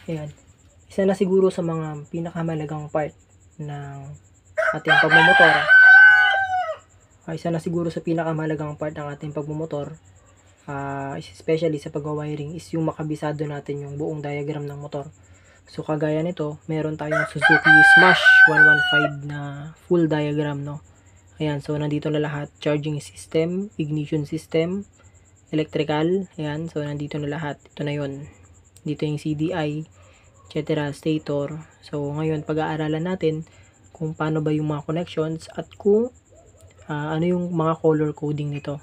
Ayan. Isa na siguro sa mga pinakamahalagang part ng ating pagmumotor. Isa na siguro sa pinakamahalagang part ng ating pagmumotor, especially sa pag-wiring, is yung makabisado natin yung buong diagram ng motor. So kagaya nito, meron tayong Suzuki Smash 115 na full diagram, no. Ayan, so nandito na lahat, charging system, ignition system, electrical, ayan, so nandito na lahat. Ito na yon. Dito yung CDI, etc., stator. So ngayon pag-aaralan natin kung paano ba yung mga connections at kung ano yung mga color coding nito.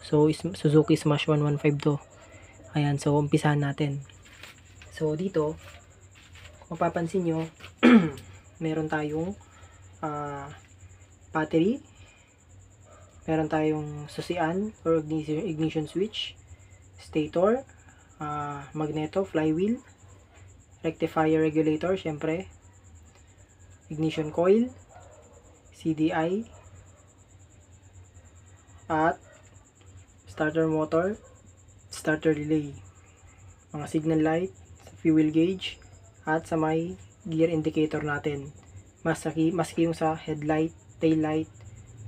So Suzuki Smash 115 to. Ayan, so umpisahan natin. So dito, mapapansin nyo, meron tayong battery, meron tayong susian or ignition switch, stator, magneto, flywheel, rectifier regulator, syempre, ignition coil, CDI, at starter motor, starter relay, mga signal light, fuel gauge, at sa may gear indicator natin, maski yung sa headlight, tail light,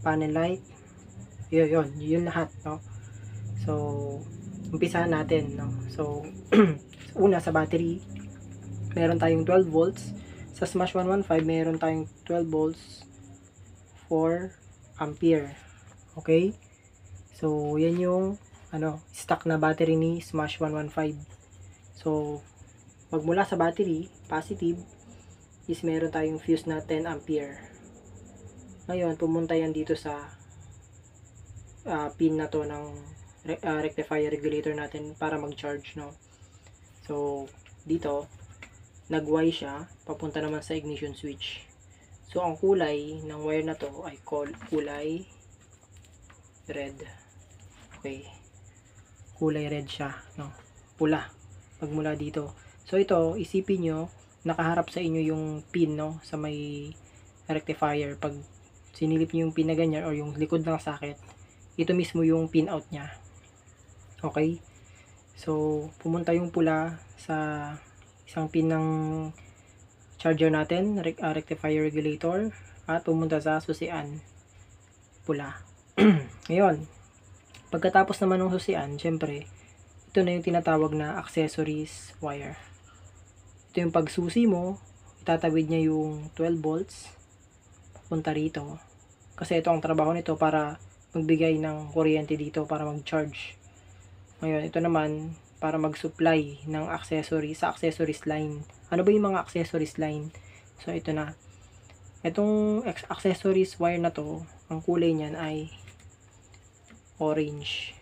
panel light, yun lahat, no. So umpisahan natin, no. So una, sa battery, meron tayong 12 volts. Sa Smash 115 meron tayong 12 volts 4 ampere. Okay, so yan yung stock na battery ni Smash 115. So magmula sa battery, positive, is meron tayong fuse na 10 ampere. Ngayon, pumunta yan dito sa pin na to ng rectifier regulator natin para mag-charge, no. So dito, nag-Y siya, papunta naman sa ignition switch. So ang kulay ng wire na to ay kulay red. Okay, kulay red siya, no, pula pagmula dito. So ito, isipin nyo, nakaharap sa inyo yung pin, no, sa may rectifier. Pag sinilip nyo yung pin na ganyan or yung likod ng socket, ito mismo yung pin out nya. Okay, so pumunta yung pula sa isang pin ng charger natin, rectifier regulator, at pumunta sa susian, pula. Ngayon, pagkatapos naman ng susian, syempre, ito na yung tinatawag na accessories wire. Ito yung pagsusi mo, itatawid niya yung 12 volts punta rito. Kasi ito ang trabaho nito, para magbigay ng kuryente dito para mag-charge. Ngayon, ito naman para mag-supply ng accessory sa accessories line. Ano ba yung mga accessories line? So ito na. Itong accessories wire na to, ang kulay niyan ay orange.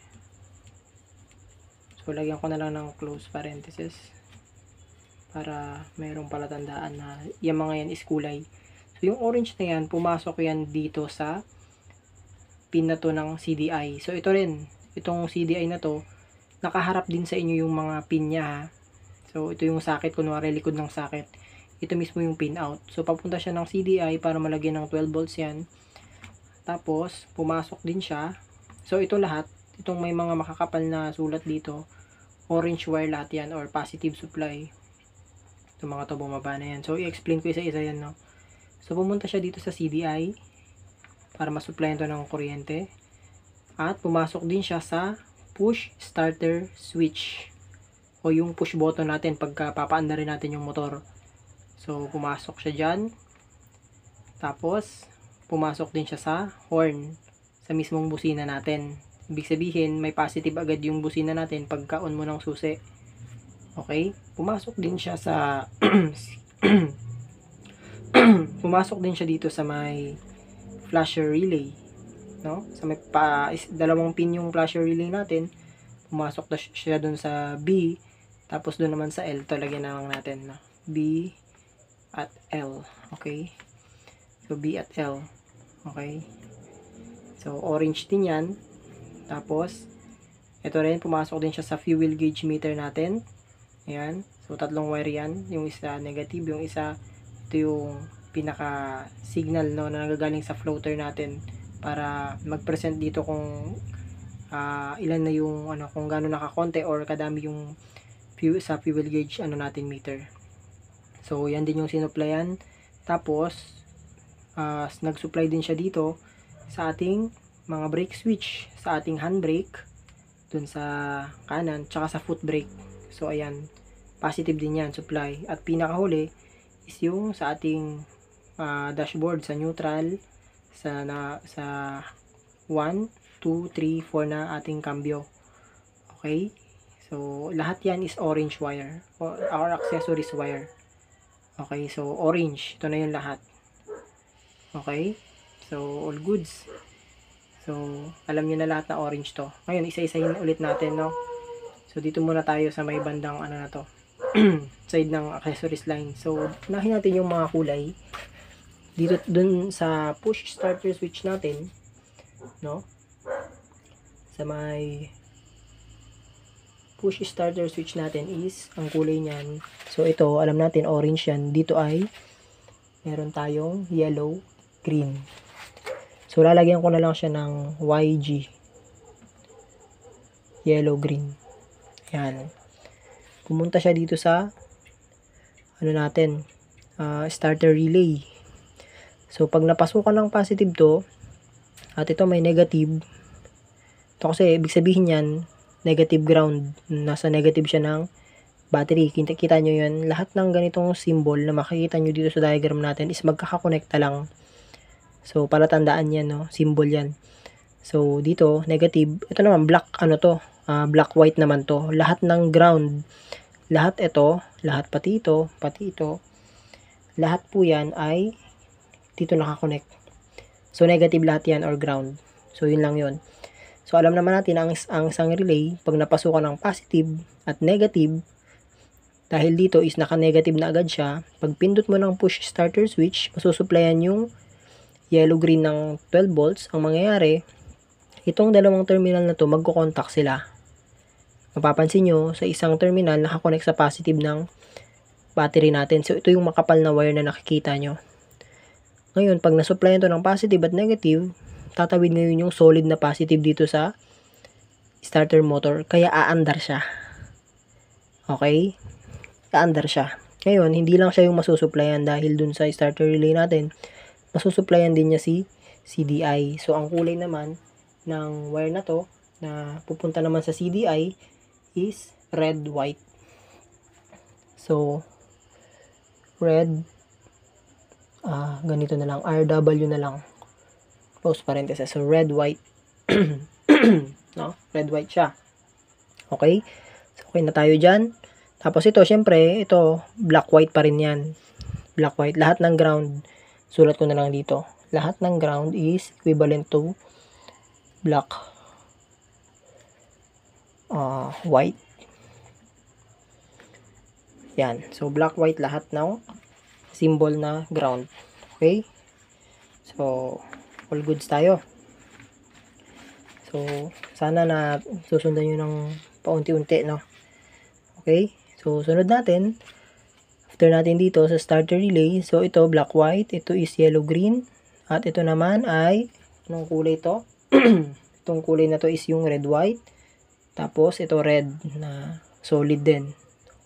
So lagyan ko na lang ng close parenthesis para mayroong palatandaan na yung mga yan is kulay. So yung orange na yan, pumasok yan dito sa pin na to ng CDI. So ito rin, itong CDI na to, nakaharap din sa inyo yung mga pin niya, ha. So ito yung socket, kunwari likod ng socket. Ito mismo yung pin out. So papunta siya ng CDI para malagyan ng 12 volts yan. Tapos pumasok din siya. So ito lahat, itong may mga makakapal na sulat dito, orange wire lahat yan, or positive supply. Itong mga to, bumaba na yan. So i-explain ko isa-isa yan, no. So pumunta siya dito sa CDI para masupplyan to ng kuryente. At pumasok din siya sa push starter switch, o yung push button natin pagka papaanda rin natin yung motor. So pumasok siya dyan. Tapos pumasok din siya sa horn, sa mismong busina natin. Ibig sabihin, may positive agad yung busina natin pagka on mo ng susi. Okay, pumasok din siya sa pumasok din siya dito sa may flasher relay, no? Sa may dalawang pin yung flasher relay natin. Pumasok na siya dun sa B, tapos dun naman sa L. To lagyan na lang natin, no? B at L. Okay, so B at L. Okay, so orange din yan. Tapos ito rin, pumasok din siya sa fuel gauge meter natin. Ayan, so tatlong wire yan, yung isa negative, yung isa ito yung pinaka signal, no, na nagagaling sa floater natin para mag-present dito kung ilan na yung kung gaano nakakonte or kadami yung sa fuel gauge natin meter. So, yan din yung sinuplayan. Tapos, nag-supply din siya dito sa ating mga brake switch, sa ating handbrake, dun sa kanan, tsaka sa foot brake. So, ayan, positive din yan, supply. At pinakahuli is yung sa ating dashboard, sa neutral, sa 1, 2, 3, 4 na ating cambio. Okay? So, lahat yan is orange wire, or accessories wire. Okay, so orange, ito na yung lahat. Okay, so all goods. So, alam nyo na lahat na orange to. Ngayon, isa-isahin ulit natin, no? So, dito muna tayo sa may bandang ano na to. Side ng accessories line. So, unahin natin yung mga kulay. Dito, dun sa push starter switch natin, no? Sa may push starter switch natin is, ang kulay niyan, so ito, alam natin, orange yan. Dito ay, meron tayong yellow, green. So, lalagyan ko na lang siya ng YG. Yellow, green. Yan. Pumunta siya dito sa, ano natin, starter relay. So, pag napasukan ng positive to, at ito may negative, ito kasi, ibig sabihin yan, negative ground. Nasa negative siya ng battery. Kita nyo yun. Lahat ng ganitong symbol na makikita nyo dito sa diagram natin is magkakakonekta lang. So, para tandaan yan, no? Symbol yan. So, dito, negative. Ito naman, black, ano to? Black white naman to. Lahat ng ground. Lahat ito, lahat pati ito, lahat po yan ay dito nakakonect. So, negative lahat yan or ground. So, yun lang yun. So, alam naman natin ang isang relay, pag napasukan ng positive at negative, dahil dito is naka-negative na agad siya, pag pindot mo ng push starter switch, masusupplyan yung yellow-green ng 12 volts. Ang mangyayari, itong dalawang terminal na to, magko-contact sila. Mapapansin nyo, sa isang terminal, nakakonect sa positive ng battery natin. So, ito yung makapal na wire na nakikita nyo. Ngayon, pag nasupplyan to ng positive at negative, tatawid ngayon yung solid na positive dito sa starter motor, kaya aandar siya. Okay? Aandar siya. Ngayon, hindi lang siya yung masusupplyan dahil dun sa starter relay natin, masusupplyan din niya si CDI. So, ang kulay naman ng wire na to, na pupunta naman sa CDI, is red, white. So, red, ganito na lang, RW na lang. Close parenthesis. So, red, white. No? Red, white siya. Okay? So, okay na tayo dyan. Tapos ito, syempre, ito, black, white pa rin yan. Black, white. Lahat ng ground, sulat ko na lang dito. Lahat ng ground is equivalent to black, white. Yan. So, black, white, lahat ng symbol na ground. Okay? So, all goods tayo. So, sana na susundan nyo ng paunti-unti, no? Okay? So, sunod natin. After natin dito sa starter relay, so ito black, white. Ito is yellow, green. At ito naman ay, anong kulay ito? Itong kulay na to is yung red, white. Tapos, ito red na solid din.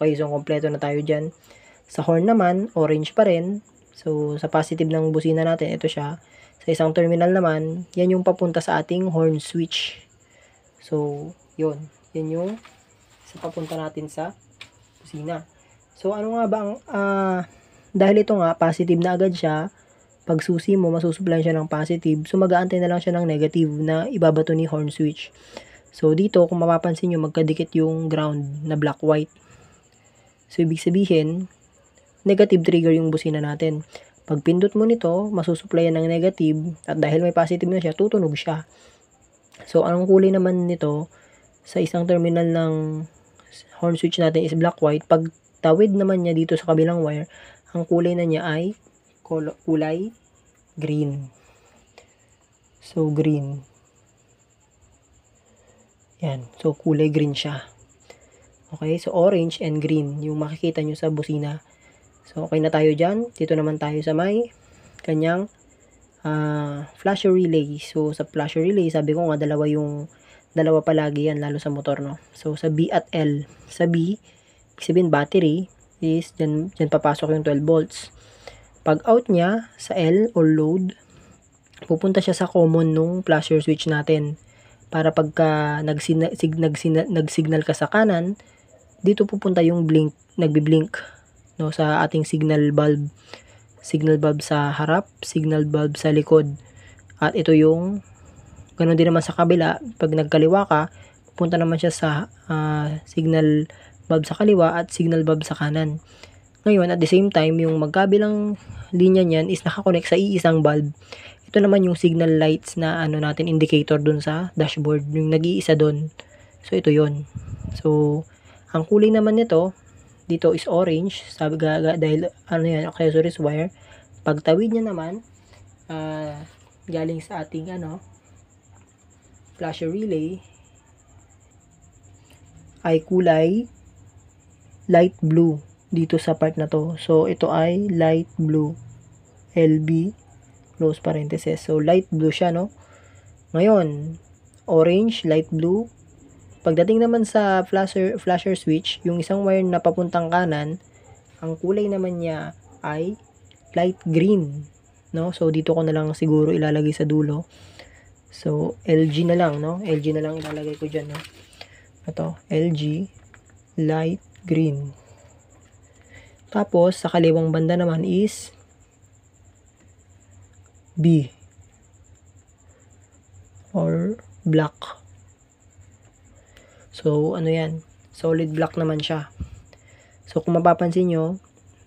Okay, so kompleto na tayo dyan. Sa horn naman, orange pa rin. So, sa positive ng busina natin, ito siya. Sa isang terminal naman, yan yung papunta sa ating horn switch. So, yun. Yan yung sa papunta natin sa busina. So, ano nga ba ang, dahil ito nga, positive na agad siya, pag susi mo, masusupplyan siya ng positive. So, mag-aantay na lang siya ng negative na ibabato ni horn switch. So, dito, kung mapapansin nyo, magkadikit yung ground na black-white. So, ibig sabihin, negative trigger yung busina natin. Pag pindot mo nito, masusupplyan ng negative at dahil may positive na siya, tutunog siya. So, anong kulay naman nito sa isang terminal ng horn switch natin is black-white. Pag tawid naman niya dito sa kabilang wire, ang kulay na niya ay kulay green. So, green. Yan. So, kulay green siya. Okay? So, orange and green yung makikita nyo sa busina. So, okay na tayo dyan. Dito naman tayo sa may kanyang flasher relay. So, sa flasher relay, sabi ko nga, dalawa palagi yan, lalo sa motor, no? So, sa B at L. Sa B, sabihin battery. is dyan papasok yung 12 volts. Pag out niya sa L or load, pupunta siya sa common nung flasher switch natin. Para pagka nagsignal ka sa kanan, dito pupunta yung blink, nagbi-blink, no, sa ating signal bulb. Signal bulb sa harap, signal bulb sa likod. At ito yung, ganoon din naman sa kabila, pag nagkaliwa ka, pupunta naman siya sa signal bulb sa kaliwa at signal bulb sa kanan. Ngayon, at the same time, yung magkabilang linya niyan is nakakonect sa iisang bulb. Ito naman yung signal lights na natin indicator dun sa dashboard, yung nag-iisa dun. So ito yon. So ang kulay naman nito dito is orange, sabi dahil yan, accessories wire. Pagtawid niya naman galing sa ating flasher relay ay kulay light blue dito sa part na to. So ito ay light blue, LB close parenthesis. So light blue siya, no? Ngayon, orange, light blue. Pagdating naman sa flasher switch, yung isang wire na papuntang kanan, ang kulay naman niya ay light green, no? So dito ko na lang siguro ilalagay sa dulo. So LG na lang, no? LG na lang ilalagay ko diyan, no? Ito, LG light green. Tapos sa kaliwang banda naman is B or black. So yan, solid black naman siya. So kung mapapansin nyo,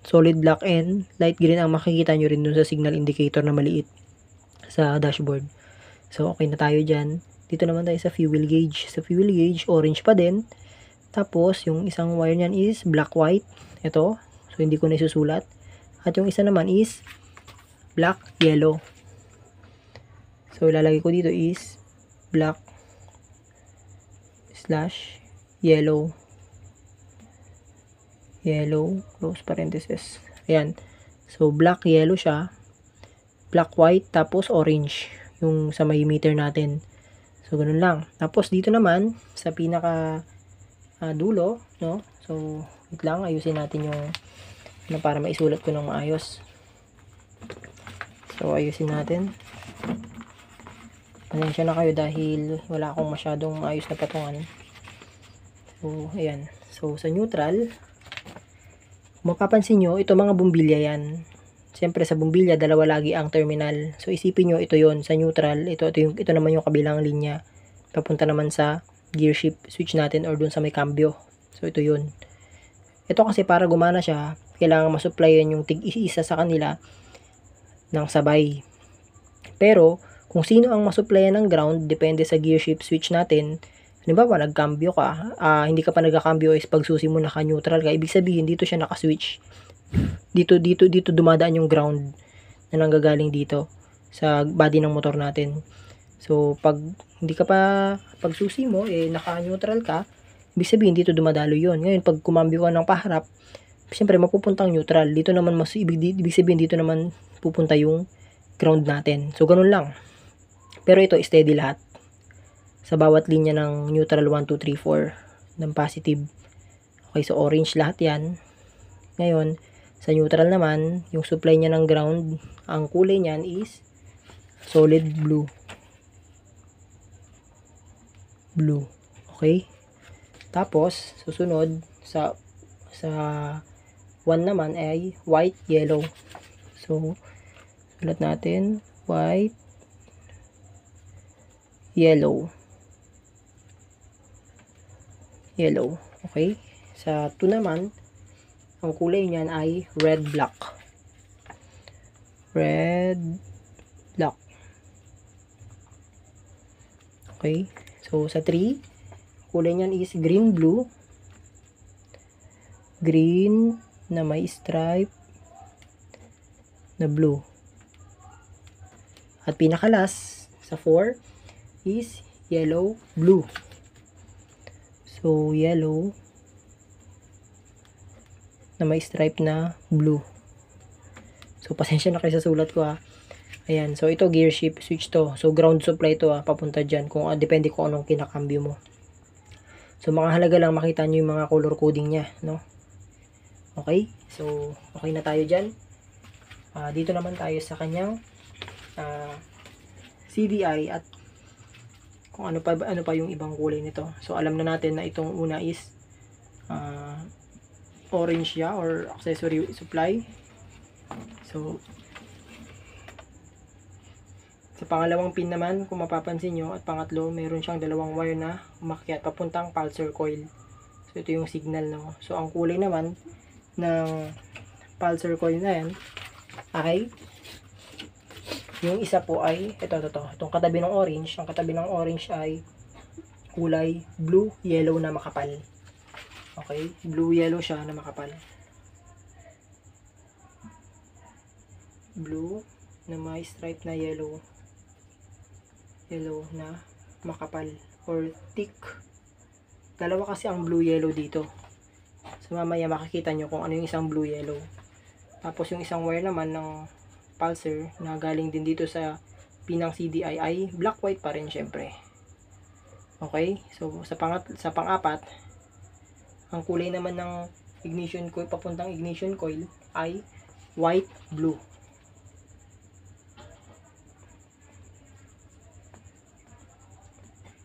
solid black and light green ang makikita nyo rin dun sa signal indicator na maliit sa dashboard. So okay na tayo dyan. Dito naman tayo sa fuel gauge. Sa fuel gauge, orange pa din. Tapos yung isang wire nyan is black white. Ito, so hindi ko na isusulat. At yung isa naman is black yellow. So ilalagay ko dito is black / yellow, close parenthesis. Ayan. So black yellow siya, black white, tapos orange yung sa may meter natin. So ganun lang. Tapos dito naman sa pinaka dulo, no? So wait lang, ayusin natin yung para maisulat ko ng maayos. So ayusin natin. Pasensya na kayo dahil wala akong masyadong maayos na patungan. So, ayan. So, sa neutral, mapapansin nyo, ito mga bumbilya yan. Siyempre, sa bumbilya, dalawa lagi ang terminal. So, isipin nyo, ito yon sa neutral. Ito naman yung kabilang linya. Papunta naman sa gear shift switch natin or dun sa may cambio. So, ito yun. Ito kasi para gumana siya, kailangan masupplyan yung tig-isa sa kanila ng sabay. Pero, kung sino ang masupplyan ng ground, depende sa gear shift switch natin. Halimbawa, nagcambio ka, hindi ka pa nagka-cambio is pagsusi mo naka-neutral ka. Ibig sabihin, dito siya naka-switch. Dito dumadaan yung ground na nanggagaling dito sa body ng motor natin. So, pag hindi ka pa pagsusi mo, naka-neutral ka, ibig sabihin, dito dumadalo yon. Ngayon, pag kumambio ka ng paharap, siyempre, mapupuntang neutral. Dito naman, ibig sabihin, dito naman pupunta yung ground natin. So, ganun lang. Pero ito, steady lahat. Sa bawat linya ng neutral 1, 2, 3, 4 ng positive. Okay, so orange lahat yan. Ngayon, sa neutral naman, yung supply niya ng ground, ang kulay niyan is solid blue. Blue. Okay? Tapos, susunod, sa 1 naman ay white, yellow. So, sulat natin, white, yellow. Okay? Sa 2 naman, ang kulay niyan ay red, black. Okay? So, sa 3, kulay niyan is green, blue. Green na may stripe na blue. At pinakalas, sa 4, is yellow, blue. So, yellow na may stripe na blue. So, pasensya na kayo sa sulat ko ha. Ayan. So, ito gear shift switch to. So, ground supply to papunta dyan. Depende kung anong kinakambyo mo. So, mga halaga lang makita nyo yung mga color coding niya, no? Okay? So, okay na tayo dyan. Dito naman tayo sa kanyang CDI at kung ano pa yung ibang kulay nito. So, alam na natin na itong una is orange siya or accessory supply. So, sa pangalawang pin naman, kung mapapansin nyo, at pangatlo, meron siyang dalawang wire na umakyat papuntang pulsar coil. So, ito yung signal, no? So, ang kulay naman ng pulsar coil na yan ay yung isa po ay itong katabi ng orange. Ang katabi ng orange ay kulay blue yellow na makapal. Okay, blue yellow siya na makapal, blue na may stripe na yellow na makapal or thick. Dalawa kasi ang blue yellow dito, so mamaya makikita nyo kung ano yung isang blue yellow. Tapos yung isang wire naman ng pulsar na galing din dito sa pinang CDI ay black white pa rin syempre. Okay, so sa pang-apat, ang kulay naman ng ignition coil papuntang ignition coil ay white blue.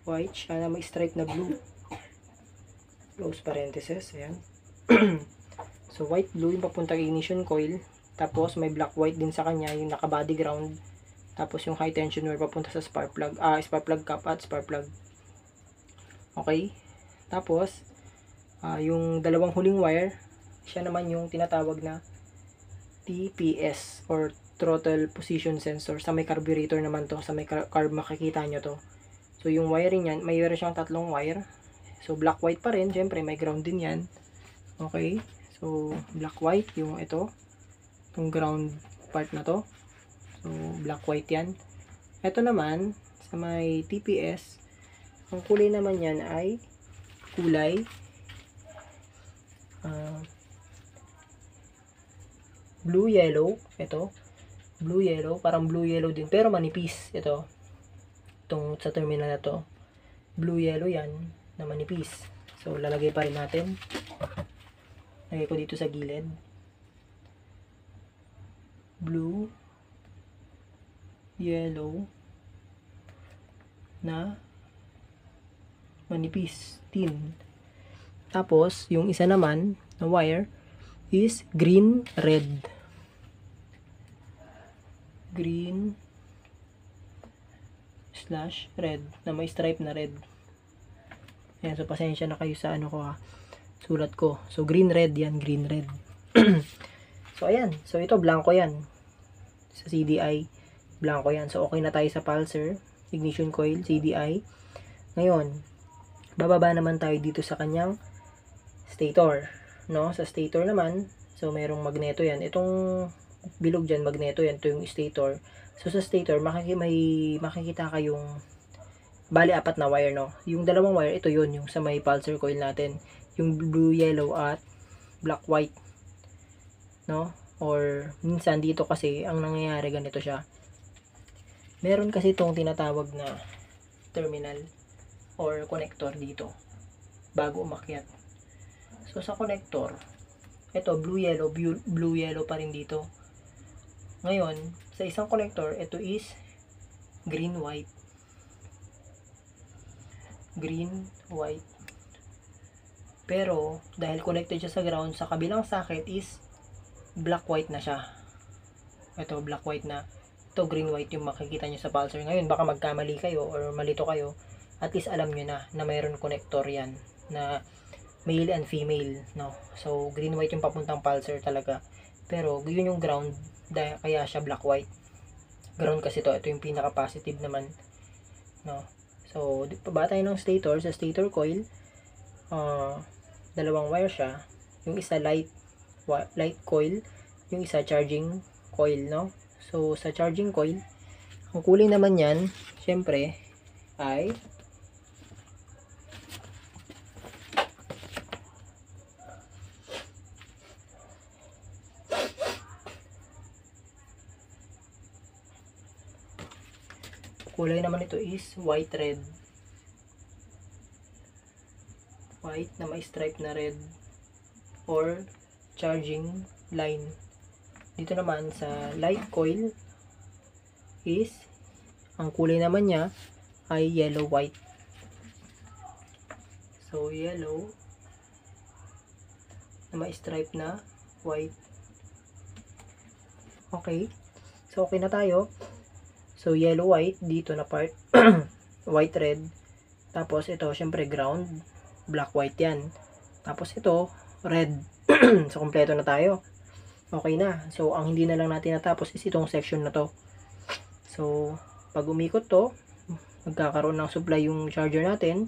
White siya na may stripe na blue. Close parenthesis, ayan. So white blue yung papuntang ignition coil. Tapos may black white din sa kanya, yung naka body ground. Tapos yung high tension wire papunta sa spark plug cap at spark plug. Okay? Tapos yung dalawang huling wire, siya naman yung tinatawag na TPS or throttle position sensor. Sa may carburetor naman to, sa may carb makikita nyo to. So yung wiring yan, may siyang tatlong wire. So black white pa rin, syempre may ground din yan. Okay? So black white yung ito, itong ground part na to. So black white yan. Ito naman sa may TPS, ang kulay naman yan ay kulay blue yellow. Ito blue yellow, parang blue yellow din pero manipis. Itong sa terminal na to, blue yellow yan na manipis. So lalagay pa rin natin, lagay ko dito sa gilid, blue yellow na manipis, tin. Tapos yung isa naman na wire is green red slash red na may stripe na red. Ayan, so pasensya na kayo sa sulat ko. So green red yan, green red. So ayan, so ito blanco yan sa CDI, blanco yan. So okay na tayo sa pulsar, ignition coil, CDI. Ngayon bababa naman tayo dito sa kanyang stator, no? Sa stator naman, so mayroong magneto yan. Itong bilog dyan, magneto yan. Ito yung stator. So sa stator, may makikita kayong bali apat na wire, no? Yung dalawang wire, ito yun, yung sa may pulsar coil natin, yung blue yellow at black white, no? Or minsan dito kasi ang nangyayari ganito siya, meron kasi itong tinatawag na terminal or connector dito bago umakyat. So sa connector, ito blue yellow pa rin dito. Ngayon sa isang connector, ito is green white. Pero dahil connected siya sa ground, sa kabilang socket is black white na siya. Ito black white na, ito green white yung makikita nyo sa pulsar. Ngayon baka magkamali kayo or malito kayo, at least alam nyo na mayroon connector yan na male and female, no? So green white yung papuntang pulsar talaga, pero yun yung ground, kaya siya black white ground kasi ito yung pinaka positive naman, no? So pababa tayo ng stator. Sa stator coil, dalawang wire siya, yung isa light coil, yung isa charging coil, no? So sa charging coil, ang kulay naman yan syempre ay kulay naman ito is white red. White na may stripe na red or charging line. Dito naman sa light coil is ang kulay naman niya ay yellow white. So yellow na may stripe na white. Okay. So okay na tayo. So yellow white dito na part. White red. Tapos ito syempre ground. Black white yan. Tapos ito red. So kompleto na tayo. Okay na. So, ang hindi na lang natin natapos is itong section na to. So, pag umikot to, magkakaroon ng supply yung charger natin.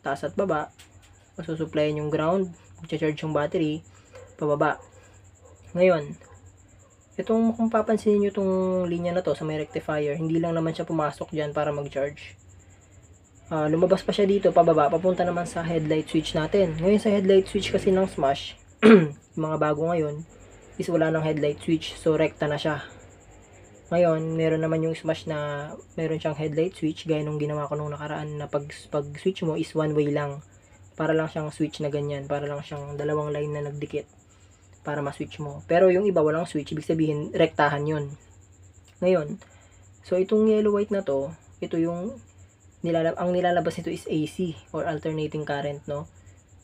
Taas at baba. Masusupplyan yung ground. Magcha-charge yung battery. Pababa. Ngayon, itong kung papansin nyo itong linya na to sa may rectifier, hindi lang naman siya pumasok dyan para mag-charge. Lumabas pa siya dito, pababa. Papunta naman sa headlight switch natin. Ngayon sa headlight switch kasi ng Smash, yung mga bago ngayon, is wala ng headlight switch, so rekta na siya. Ngayon, meron naman yung Smash na meron siyang headlight switch, gaya nung ginawa ko nung nakaraan na pag switch mo is one way lang. Para lang siyang switch na ganyan, para lang siyang dalawang line na nagdikit para ma-switch mo. Pero yung iba walang switch, ibig sabihin rektahan yun. Ngayon, so itong yellow white na to, ito yung ang nilalabas nito is AC or alternating current, no?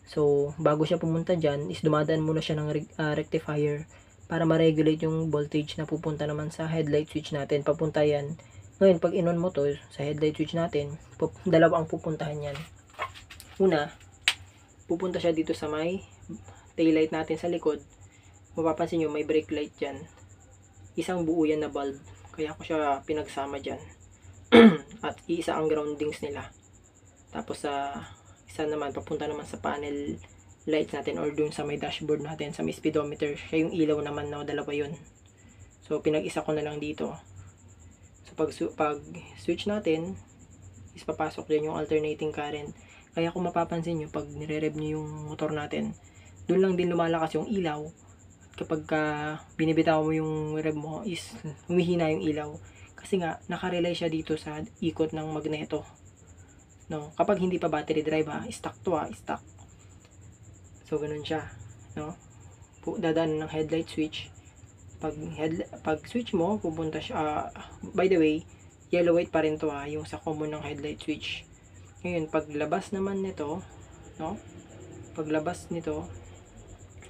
So, bago siya pumunta dyan, is dumadaan muna siya ng rectifier para ma-regulate yung voltage na pupunta naman sa headlight switch natin. Papunta yan. Ngayon, pag in-on mo to sa headlight switch natin, dalawa ang pupuntahan yan. Una, pupunta siya dito sa may taillight natin sa likod. Mapapansin nyo, may brake light dyan. Isang buo yan na bulb. Kaya ko siya pinagsama dyan. At isa ang groundings nila. Tapos isa naman, papunta naman sa panel lights natin or dun sa may dashboard natin, sa may speedometer. Siya yung ilaw naman na dalawa yun. So, pinag-isa ko na lang dito. So, pag switch natin, is papasok din yung alternating current. Kaya kung mapapansin nyo, pag nire-rev nyo yung motor natin, dun lang din lumalakas yung ilaw. At kapag binibitaw mo yung rev mo, is humihina yung ilaw. Kasi nga, nakarelay siya dito sa ikot ng magneto. No? Kapag hindi pa battery drive stock to stock. So, ganun siya, no? Dadaan ng headlight switch. Pag switch mo, pupunta siya, by the way, yellow white pa rin to yung sa common ng headlight switch. Ngayon, paglabas naman nito, no? Paglabas nito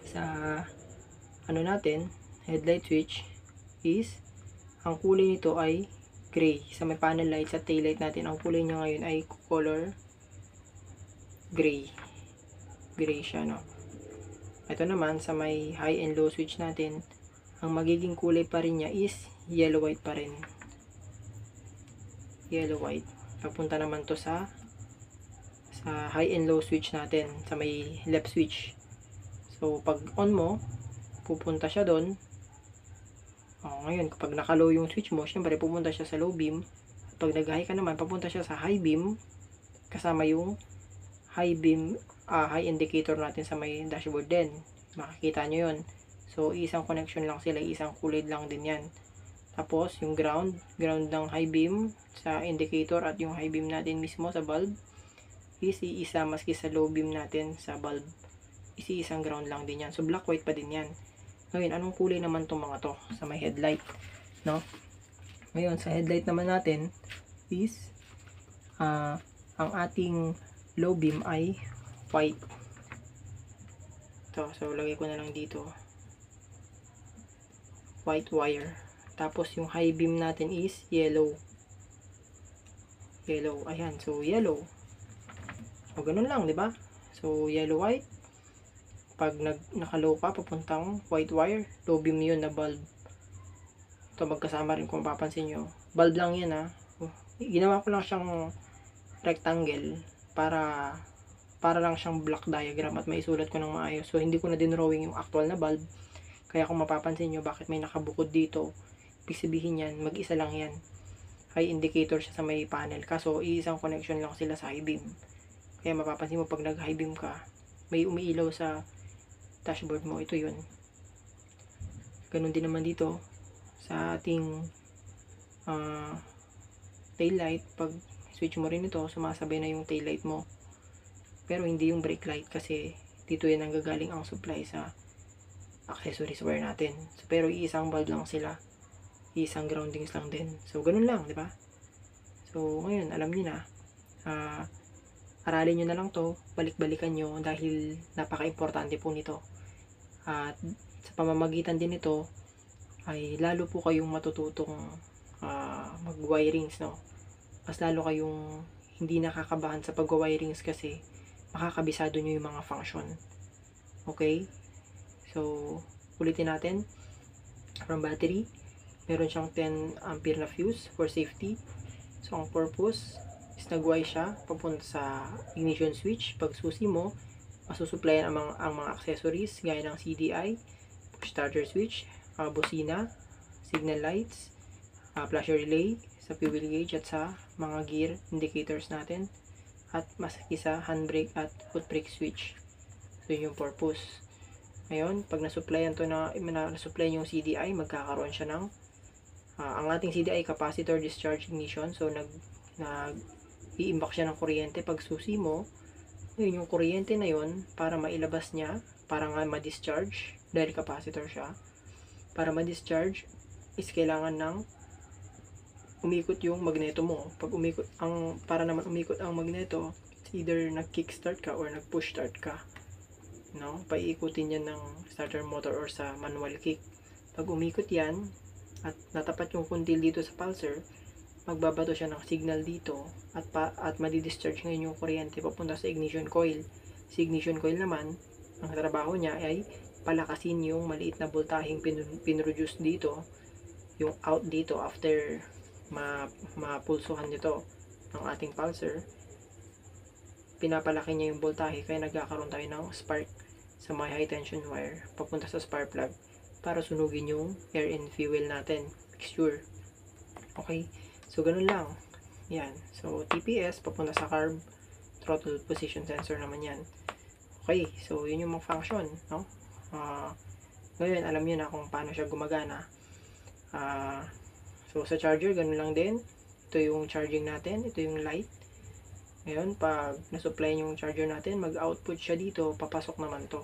sa natin, headlight switch is ang kulay nito ay gray. Sa may panel light sa tail light natin, ang kulay niya ngayon ay color gray. Gray siya, no? Ito naman, sa may high and low switch natin, ang magiging kulay pa rin niya is yellow white pa rin. Yellow white. Papunta naman to sa high and low switch natin, sa may left switch. So, pag on mo, pupunta siya doon. Ngayon, kapag naka-low yung switch mo, syempre pupunta siya sa low beam. At pag nag-high ka naman, papunta siya sa high beam, kasama yung high beam, high indicator natin sa may dashboard din. Makikita nyo yun. So, isang connection lang sila, isang kulay lang din yan. Tapos, yung ground ng high beam sa indicator at yung high beam natin mismo sa bulb, isa maski sa low beam natin sa bulb. Isang ground lang din yan. So, black white pa din yan. Ngayon, anong kulay naman itong mga to sa may headlight, no? Ngayon, sa headlight naman natin is ang ating low beam ay white. So, lagay ko na lang dito. White wire. Tapos, yung high beam natin is yellow. Yellow. Ayan. So, yellow. O, ganun lang, di ba? So, yellow white. Pag naka-low ka, papuntang white wire, low beam yun na bulb. Ito, magkasama rin kung papansin nyo. Bulb lang yan Ginawa ko lang siyang rectangle para lang siyang block diagram at may isulat ko ng maayos. So, hindi ko na dinrawing yung actual na bulb. Kaya kung mapapansin nyo, bakit may nakabukod dito, ibig sabihin yan, mag-isa lang yan. High indicator siya sa may panel. Kaso, isang connection lang sila sa high beam. Kaya mapapansin mo, pag nag-high beam ka, may umiilaw sa dashboard mo. Ito yun. Ganun din naman dito sa ating tail light. Pag switch mo rin ito, sumasabay na yung tail light mo. Pero hindi yung brake light kasi dito yan nanggagaling ang supply sa accessories wire natin. So, pero iisang bulb lang sila. Iisang groundings lang din. So, ganun lang, di ba? So, ngayon, alam niyo na. Aralin nyo na lang to, balik-balikan nyo dahil napaka-importante po nito. At sa pamamagitan din nito, ay lalo po kayong matututong mag-wirings, no? Mas lalo kayong hindi nakakabahan sa pag-wirings kasi makakabisado nyo yung mga function. Okay? So, ulitin natin. From battery, meron siyang 10 ampere na fuse for safety. So, ang purpose is nag-wire siya papunta sa ignition switch. Pag susi mo, masusupplyan ang mga accessories gaya ng CDI, push starter switch, busina, signal lights, flasher relay, sa fuel gauge at sa mga gear indicators natin, at maski sa handbrake at foot brake switch. So, yun yung purpose. Ngayon, pag nasupplyan to nasupplyan yung CDI, magkakaroon siya ng ang ating CDI capacitor discharge ignition. So, i-imbak siya ng kuryente pag susi mo. Yun yung kuryente na yun, para mailabas niya, para nga ma-discharge, dahil capacitor siya. Para ma-discharge, is kailangan ng umikot yung magneto mo. Para naman umikot ang magneto, it's either nag-kickstart ka or nag-push start ka. No? Paiikutin yan ng starter motor or sa manual kick. Pag umikot yan, at natapat yung kundil dito sa pulser, magbabato siya ng signal dito at madi-discharge ngayon yung kuryente papunta sa ignition coil. Si ignition coil naman, ang trabaho niya ay palakasin yung maliit na voltaheng pinroduce dito, yung out dito after mapulsuhan nito ng ating pulser. Pinapalaki niya yung voltahe, kaya nagkakaroon tayo ng spark sa may high tension wire papunta sa spark plug para sunugin yung air and fuel natin mixture. Okay, so ganun lang yan. So TPS papunta sa carb, throttle position sensor naman yan. Okay, so yun yung mga function, no? Ngayon alam niyo na kung paano siya gumagana. So sa charger ganun lang din. Ito yung charging natin, ito yung light. Ngayon, pag nasupply yung charger natin, mag-output siya dito, papasok naman to.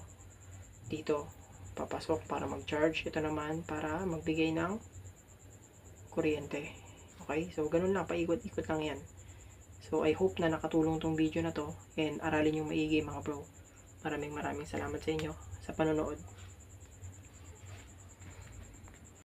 Dito, papasok para mag-charge. Ito naman, para magbigay ng kuryente. Okay? So, ganun lang, paikot-ikot lang yan. So, I hope na nakatulong tong video na to, and aralin yung maigi mga bro. Maraming salamat sa inyo sa panonood.